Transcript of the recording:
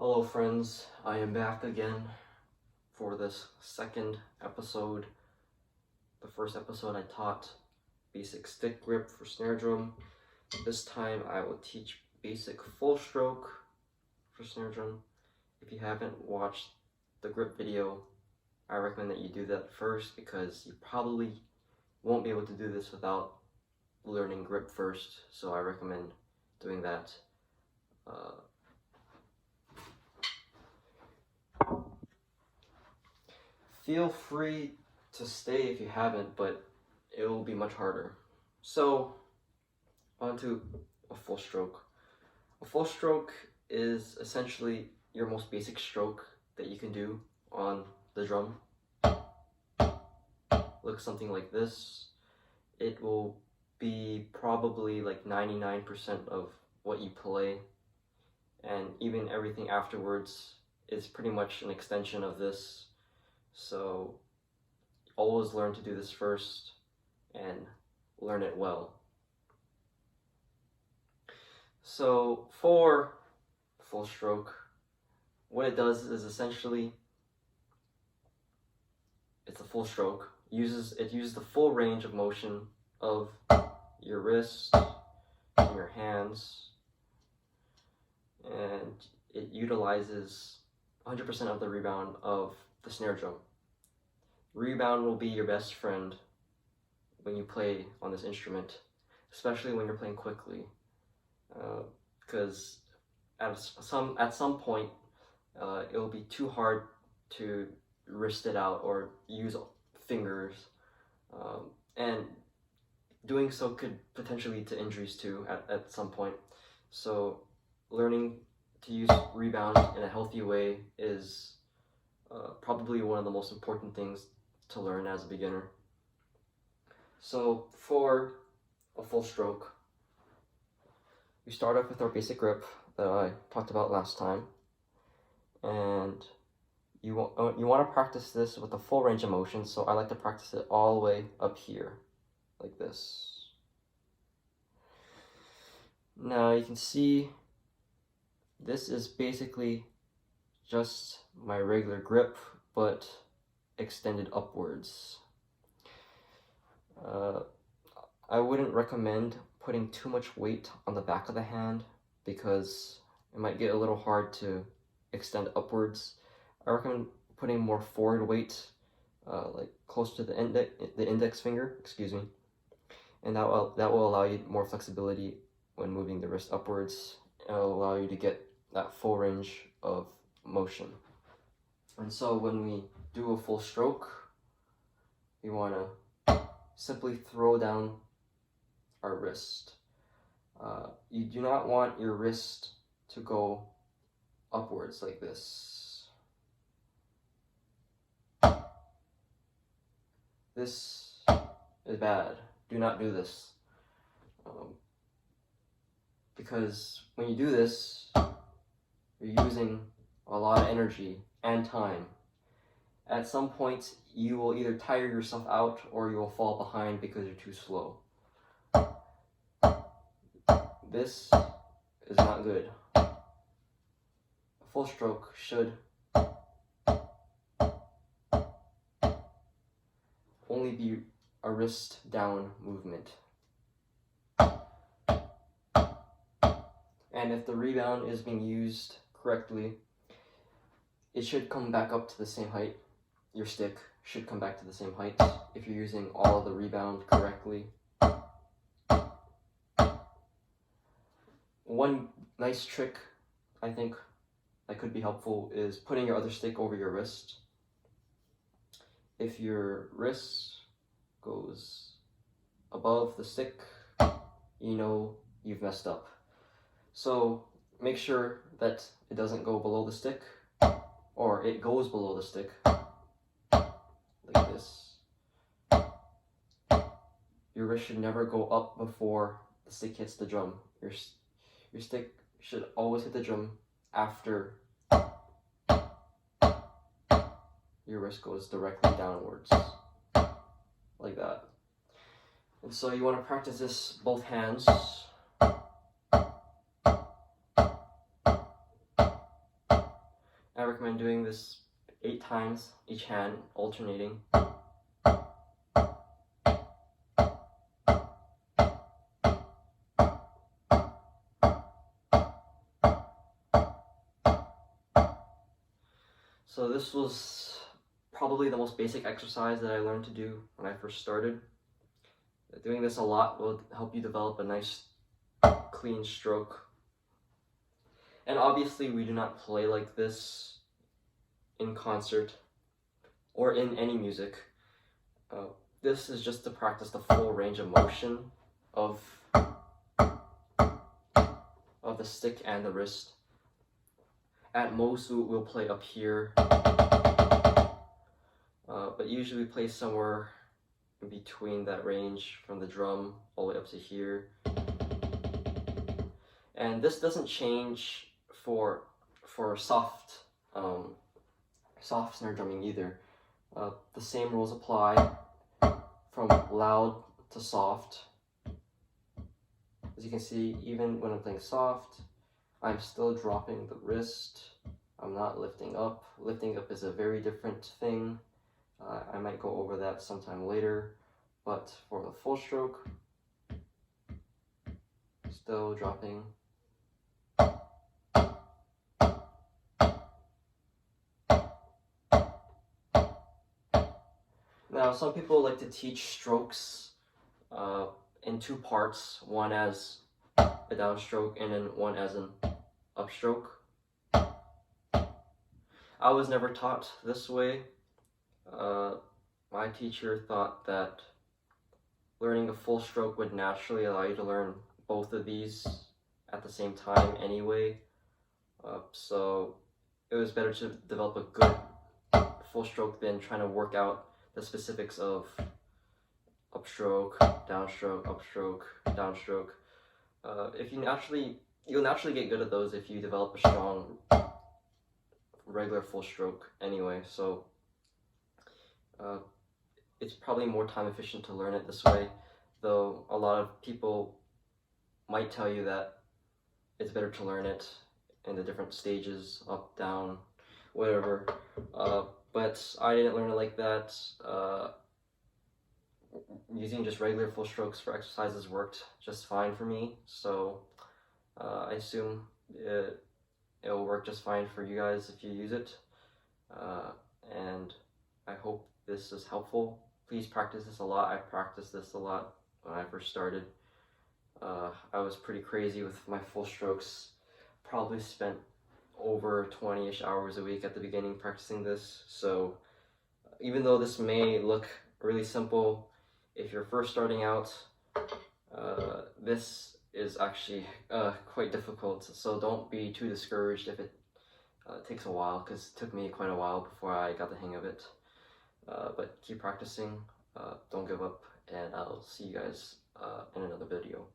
Hello friends, I am back again for this second episode. The first episode I taught basic stick grip for snare drum. This time I will teach basic full stroke for snare drum. If you haven't watched the grip video, I recommend that you do that first because you probably won't be able to do this without learning grip first, so I recommend doing that. Feel free to stay if you haven't, but it will be much harder. So, onto a full stroke. A full stroke is essentially your most basic stroke that you can do on the drum. Looks something like this. It will be probably like 99% of what you play, and even everything afterwards is pretty much an extension of this. So always learn to do this first and learn it well. So for full stroke, what it does is essentially, it's a full stroke. It uses the full range of motion of your wrist and your hands, and it utilizes 100% of the rebound of the snare drum. Rebound will be your best friend when you play on this instrument, especially when you're playing quickly, because at some point it will be too hard to wrist it out or use fingers, and doing so could potentially lead to injuries too at some point. So learning to use rebound in a healthy way is probably one of the most important things to learn as a beginner. So for a full stroke, we start off with our basic grip that I talked about last time, and you want to practice this with a full range of motion. So I like to practice it all the way up here, like this. Now you can see this is basically just my regular grip, but extended upwards. I wouldn't recommend putting too much weight on the back of the hand because it might get a little hard to extend upwards. I recommend putting more forward weight, like close to the index finger, excuse me, and that will allow you more flexibility when moving the wrist upwards. It'll allow you to get that full range of motion. And so when we do a full stroke, we want to simply throw down our wrist. You do not want your wrist to go upwards like this. This is bad. Do not do this. Because when you do this, you're using a lot of energy and time. At some point, you will either tire yourself out or you will fall behind because you're too slow. This is not good. A full stroke should only be a wrist down movement. And if the rebound is being used correctly, it should come back up to the same height. Your stick should come back to the same height if you're using all of the rebound correctly. One nice trick I think that could be helpful is putting your other stick over your wrist. If your wrist goes above the stick, you know you've messed up. So make sure that it doesn't go below the stick, or it goes below the stick, like this. Your wrist should never go up before the stick hits the drum. Your stick should always hit the drum after your wrist goes directly downwards, like that. And so you want to practice this both hands. recommend doing this 8 times, each hand alternating. So this was probably the most basic exercise that I learned to do when I first started. Doing this a lot will help you develop a nice clean stroke. And obviously we do not play like this in concert or in any music. This is just to practice the full range of motion of the stick and the wrist. At most we'll play up here, but usually we play somewhere in between that range from the drum all the way up to here. And this doesn't change for soft snare drumming either. The same rules apply from loud to soft. As you can see, even when I'm playing soft, I'm still dropping the wrist. I'm not lifting up. Lifting up is a very different thing. I might go over that sometime later, but for the full stroke, still dropping. Now, some people like to teach strokes in 2 parts, one as a downstroke and then one as an upstroke. I was never taught this way. My teacher thought that learning a full stroke would naturally allow you to learn both of these at the same time anyway. So it was better to develop a good full stroke than trying to work out the specifics of upstroke, downstroke, upstroke, downstroke. You'll naturally get good at those if you develop a strong regular full stroke anyway. So it's probably more time efficient to learn it this way, though a lot of people might tell you that it's better to learn it in the different stages, up, down, whatever. But I didn't learn it like that. Using just regular full strokes for exercises worked just fine for me, so I assume it'll work just fine for you guys if you use it. And I hope this is helpful. Please practice this a lot. I practiced this a lot when I first started. I was pretty crazy with my full strokes. Probably spent over 20-ish hours a week at the beginning practicing this. So even though this may look really simple, if you're first starting out, this is actually quite difficult. So don't be too discouraged if it takes a while, because it took me quite a while before I got the hang of it. But keep practicing, don't give up, and I'll see you guys in another video.